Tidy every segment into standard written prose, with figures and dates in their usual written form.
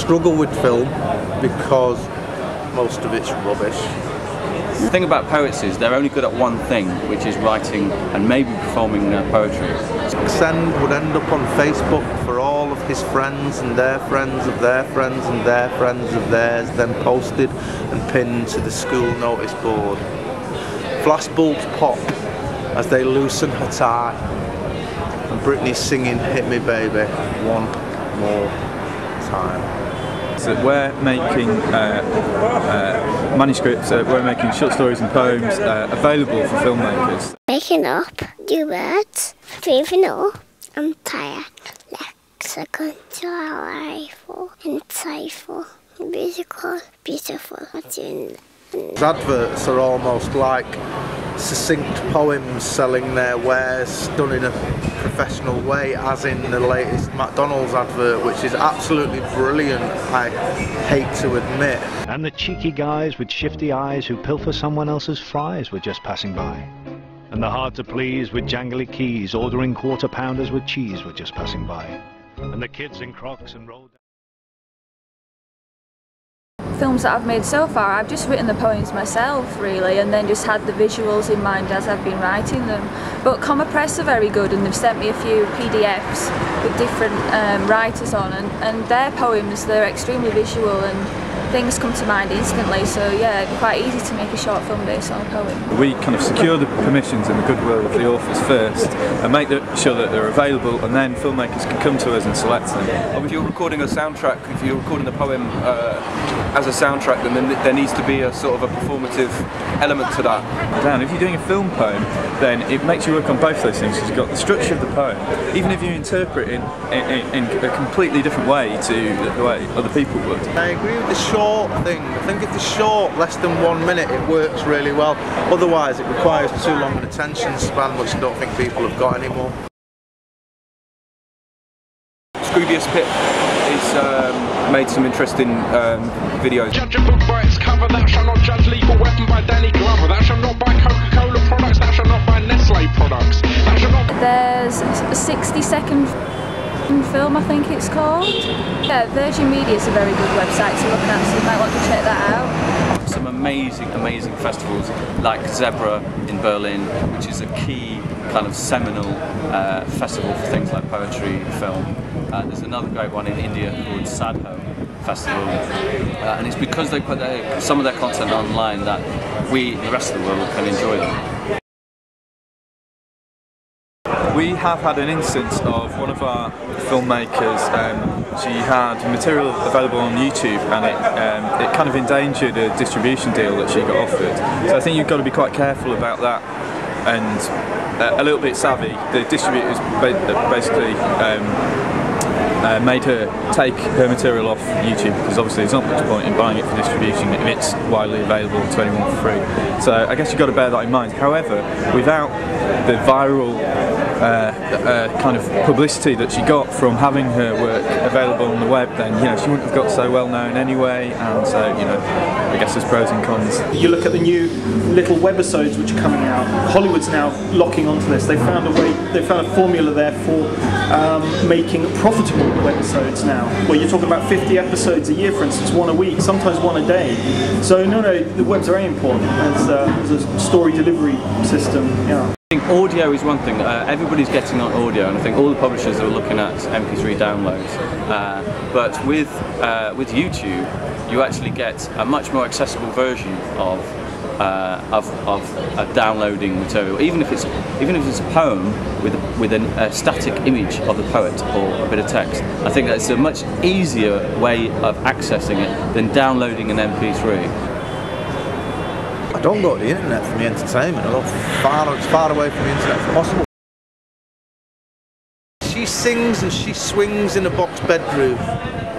struggle with film because most of it's rubbish. The thing about poets is they're only good at one thing, which is writing and maybe performing poetry. Send would end up on Facebook for all of his friends and their friends of their friends and their friends of theirs, then posted and pinned to the school notice board. Flashbulbs pop as they loosen her tie, and Britney's singing "Hit Me Baby" one more time. So we're making manuscripts, we're making short stories and poems available for filmmakers. Waking up, do words, breathing up, I'm tired. Lexicon to arrival, insightful, musical, beautiful. His adverts are almost like succinct poems selling their wares done in a professional way, as in the latest McDonald's advert, which is absolutely brilliant, I hate to admit. And the cheeky guys with shifty eyes who pilfer someone else's fries were just passing by. And the hard to please with jangly keys ordering quarter pounders with cheese were just passing by. And the kids in Crocs and rolled. Films that I've made so far, I've just written the poems myself really, and then just had the visuals in mind as I've been writing them. But Comma Press are very good, and they've sent me a few PDFs with different writers on, and their poems, they're extremely visual and things come to mind instantly, so yeah, it'd be quite easy to make a short film based on a poem. We kind of secure the permissions and the goodwill of the authors first and make sure that they're available, and then filmmakers can come to us and select them. If you're recording a soundtrack, if you're recording the poem as a soundtrack, then there needs to be a sort of a performative element to that. And if you're doing a film poem, then it makes you work on both those things, because you've got the structure of the poem, even if you interpret it in a completely different way to the way other people would. I agree with the short thing. I think if it's short, less than 1 minute, it works really well. Otherwise it requires too long an attention span, which I don't think people have got anymore. Scroobius Pip is made some interesting videos. Judge a book by its cover, thou shalt not judge Lethal Weapon by Danny Glover, thou shalt not buy Coca-Cola products, thou shalt not buy Nestle products, thou shalt not... There's a 60-second film, I think it's called. Yeah, Virgin Media is a very good website to look at, so you might want to check that out. Some amazing festivals like Zebra in Berlin, which is a key kind of seminal festival for things like poetry, film. There's another great one in India called Sadho Festival, and it's because they put some of their content online that we, the rest of the world, can enjoy them. We have had an instance of one of our filmmakers, she had material available on YouTube, and it kind of endangered a distribution deal that she got offered. So I think you've got to be quite careful about that, and a little bit savvy. The distributors basically made her take her material off YouTube, because obviously there's not much point in buying it for distribution if it's widely available to anyone for free. So I guess you've got to bear that in mind. However, without the viral kind of publicity that she got from having her work available on the web, then she wouldn't have got so well known anyway, and so I guess there's pros and cons. You look at the new little webisodes which are coming out. Hollywood's now locking onto this. They found a way, they found a formula there for making profitable webisodes now, where you're talking about 50 episodes a year, for instance, one a week, sometimes one a day. So no, the web's very important as a story delivery system. Yeah. I think audio is one thing. Everybody's getting on audio, and I think all the publishers are looking at MP3 downloads. But with YouTube, you actually get a much more accessible version of downloading material. Even if it's a poem with a static image of the poet or a bit of text, I think that's a much easier way of accessing it than downloading an MP3. I don't go to the internet for my entertainment. I go as far away from the internet as possible. She sings and she swings in a box bedroom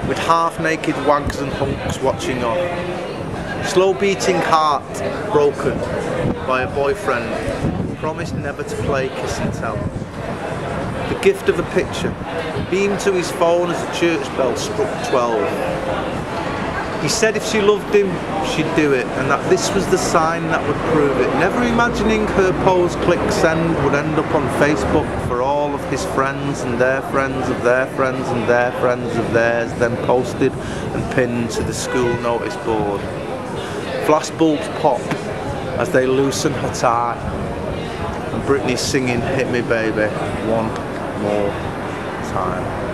with half-naked wags and hunks watching her. Slow beating heart broken by a boyfriend, promised never to play kiss and tell. The gift of a picture beamed to his phone as the church bell struck 12. He said if she loved him, she'd do it, and that this was the sign that would prove it. Never imagining her pose click send would end up on Facebook for all of his friends and their friends of their friends and their friends of theirs, then posted and pinned to the school notice board. Flashbulbs pop as they loosen her tie, and Britney's singing "Hit Me Baby" one more time.